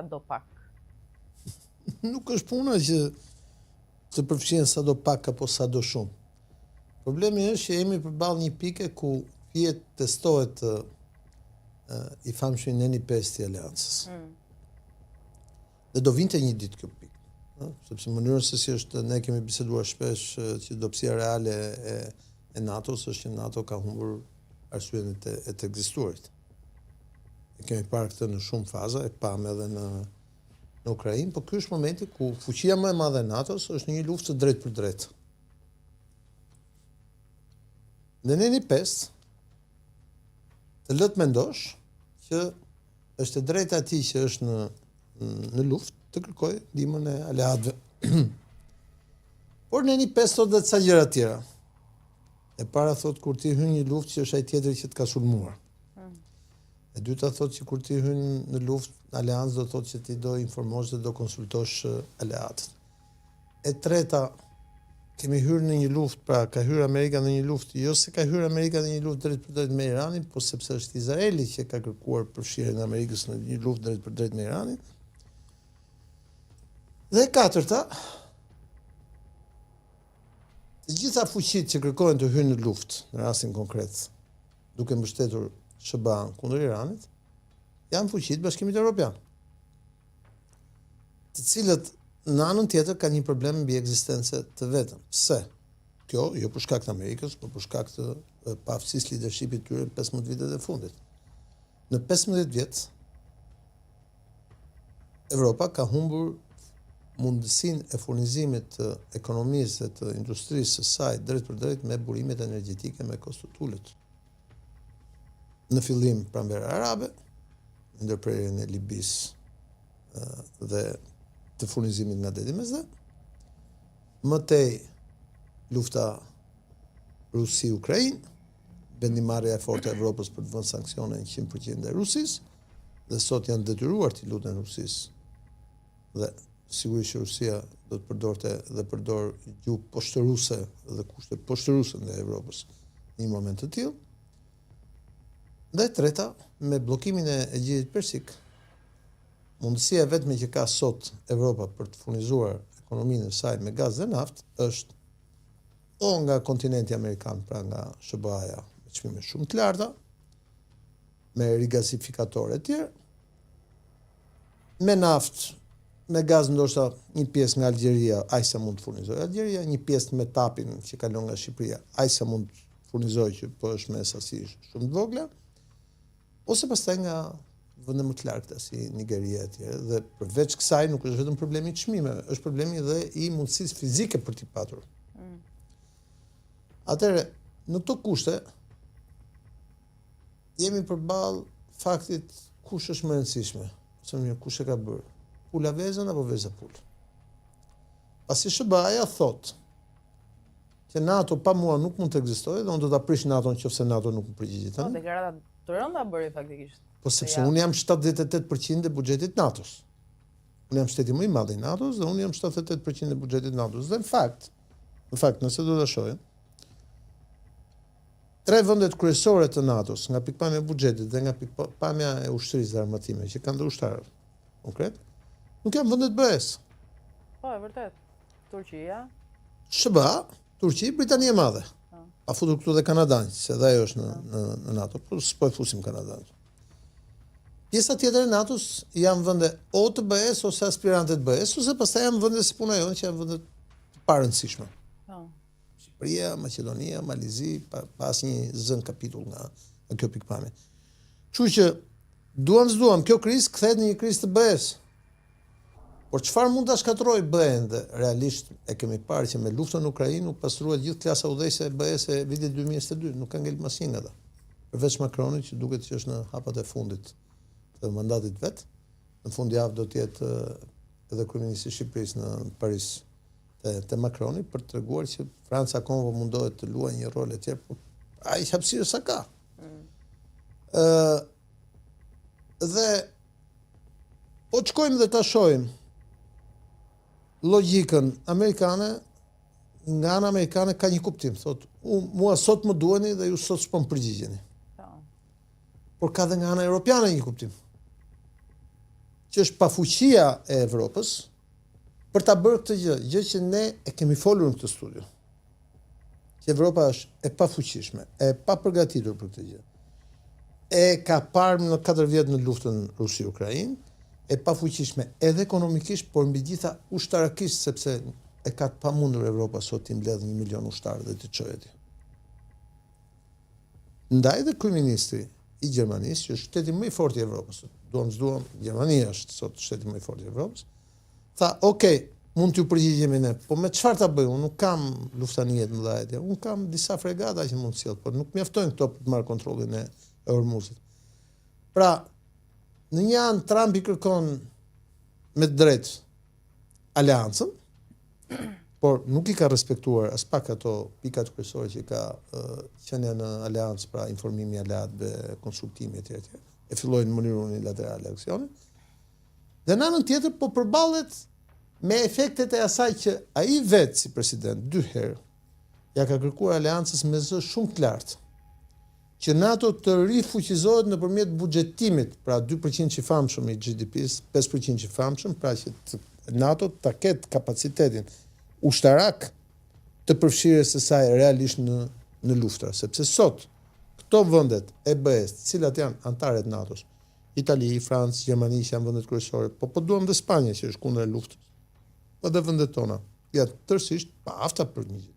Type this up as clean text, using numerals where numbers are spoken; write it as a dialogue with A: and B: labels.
A: do pak.
B: Nuk është puna që të përfshihen sa do pak apo sa do shumë. Problemi është që jemi përballë një pike ku vjet testohet i famshmi Neni 5 i Aleancës. Dhe do vinte një ditë kjo pikë. Sepse mënyrën se si është, ne kemi biseduar shpesh që dobësia reale e NATO-s është që NATO ka humbur arsyen e të ekzistuarit. Kemi parë këtë në shumë faza, e pam edhe në Ukrainë, por ky është momenti ku fuqia më e madhe e NATO-s është në një luftë të drejtë për drejtë. Në Neni 5 të lët mendosh që është e drejta atij që është në luftë të kërkoj ndihmën e aleatëve. Por Neni 5 thot dhe ca gjëra tjera. E para thot kur ti hyn një luftë që është ai tjetri që të ka sulmuar. E dyta thot që kur ti hyn në luftë, aleancë do thot që ti do informosh dhe do konsultosh aleatët. E treta, kemi hyrë në një luftë, pra ka hyrë Amerika në një luftë, jo se ka hyrë Amerika në një luftë drejt për drejt me Iranin, po sepse është Izraeli që ka kërkuar përfshirjen e Amerikës në një luftë drejt për drejt me Iranin. Dhe e katërta, të gjitha fuqitë që kërkojnë të hyjnë në luftë, në rastin konkret, duke mbështetur SBA-n kundër Iranit, janë fuqitë Bashkimit Evropian, të cilët në anën tjetër ka një problem mbi ekzistencë të vetëm. Pse? Kjo jo për shkak të Amerikës, por për shkak të paaftësisë leadershipit tyre në 15 vitet e fundit. Në 15 vjet Evropa ka humbur mundësinë e furnizimit të ekonomisë dhe të industrisë së saj drejt për drejt me burimet energjetike me kosto të ulët. Në fillim pranverë arabe, ndërprerjen e Libisë dhe të furnizimit nga deti Mesdhe, më tej lufta Rusi-Ukrainë, vendimarrja e fortë e Evropës për të vënë sanksione 100% ndaj Rusisë, dhe sot janë detyruar të luten Rusisë. Dhe sigurisht që Rusia do të përdorte dhe përdor gjuhë poshtëruse dhe kushte poshtëruse ndaj Evropës në një moment të tillë. Dhe treta, me bllokimin e Egjiptit Persik, mundësia vetme që ka sot Evropa për të furnizuar ekonominë e saj me gaz dhe naftë është o nga kontinenti amerikan, pra nga SBA-ja, me çmime shumë të larta, me rigasifikatore të tjerë, me naftë, me gaz ndoshta një pjesë nga Algjeria, aq sa mund të furnizojë Algjeria, një pjesë me tapin që kalon nga Shqipëria, aq sa mund të furnizojë që po është me sasi shumë të vogla, ose pastaj nga vende më të largëta si Nigeria e tjerë. Dhe përveç kësaj nuk është vetëm problemi i çmimeve, është problemi edhe i mundësisë fizike për t'i patur. Atëherë, në këto kushte jemi përballë faktit kush është më e rëndësishme, ose mirë kush e ka bërë, pula vezën apo veza pulë. Pasi SBA-ja thot që NATO pa mua nuk mund të ekzistojë dhe unë do ta prish NATO nëse NATO nuk më përgjigjet.
A: Po, deklarata të rënda bëri faktikisht.
B: Po sepse unë jam 78% e buxhetit NATO-s. Unë jam shteti më i madh i NATO-s dhe unë jam 78% e buxhetit NATO-s. Dhe në fakt, nëse do ta shohim, 3 vendet kryesore të NATO-s, nga pikpamja e buxhetit dhe nga pikpamja e ushtrisë dhe armatime, që kanë dhe ushtarët konkret, nuk janë vende të BE-s.
A: Po, e vërtet. Turqia,
B: SBA, Turqi, Britania e Madhe. Pa futur këtu dhe Kanadan, se dhe ajo është në NATO, por s'po e fusim Kanadan. Pjesa tjetër e NATO-s janë vende o të BE-s ose aspirante të BE-s, ose pastaj janë vende si puna jonë që janë vende të parëndësishme. Shqipëria, Maqedonia, Malizi, pas një zën kapitull nga kjo pikpamje. Kështu që duam s'duam, kjo krizë kthehet në një krizë të BE-s. Por çfarë mund ta shkatërrojë BE-n dhe realisht e kemi parë që me luftën në Ukrainë nuk pastruat gjithë klasa udhëheqëse e BE-s e vitit 2022, nuk ka ngel asnjë nga ata. Përveç Macronit që duket që është në hapat e fundit të mandatit vet. Në fundjavë do të jetë edhe kryeministri i Shqipërisë në Paris te Macroni për të treguar që Franca akoma mundohet të luajë një rol e tjerë, por ai hapësirë sa ka. Dhe po shkojmë dhe ta shohim logjikën amerikane, nga ana amerikane ka një kuptim, thot, mua sot më duheni dhe ju sot s'po më përgjigjeni. Por ka dhe nga ana europiane një kuptim. që është pafuqia e Evropës për ta bërë këtë gjë që ne e kemi folur në këtë studio. Që Evropa është e pafuqishme, e papërgatitur për këtë gjë. E ka parë në 4 vjet në luftën Rusi-Ukrainë, e pafuqishme edhe ekonomikisht, por mbi gjitha ushtarakisht, sepse e ka të pamundur Evropa sot t'i mbledhë 1 milion ushtarë dhe t'i çojë atje. Ndaj dhe kryeministri i Gjermanisë, që është shteti më i fortë i Evropës, duam s'duam, Gjermania është sot shteti më i fortë i Evropës, tha, okay, mund t'ju përgjigjemi ne, po me çfarë ta bëj? Unë nuk kam luftanie të mëdha atje, unë kam disa fregata që mund të sjell, por nuk mjaftojnë këto për të marrë kontrollin e Hormuzit. Pra, në një anë Trump i kërkon me drejt aleancën, por nuk i ka respektuar as pak ato pikat kryesore që ka qenë në aleancë, pra informimi i aleatëve, konsultimi etj. E fillojnë në mënyrë unilaterale aksionin. Dhe në anën tjetër po përballet me efektet e asaj që ai vetë si president 2 herë ja ka kërkuar aleancës me zë shumë të lartë që NATO të rifuqizohet nëpërmjet buxhetimit, pra 2% që i famshëm i GDP-s, 5% që i famshëm, pra që NATO ta ketë kapacitetin ushtarak të përfshirjes së saj realisht në luftra, sepse sot këto vendet e BE-s, të cilat janë antarë të NATO-s, Itali, Francë, Gjermani që janë vendet kryesore, po duam dhe Spanja që është kundër luftës, po dhe vendet tona, janë tërësisht pa afta për një gjë.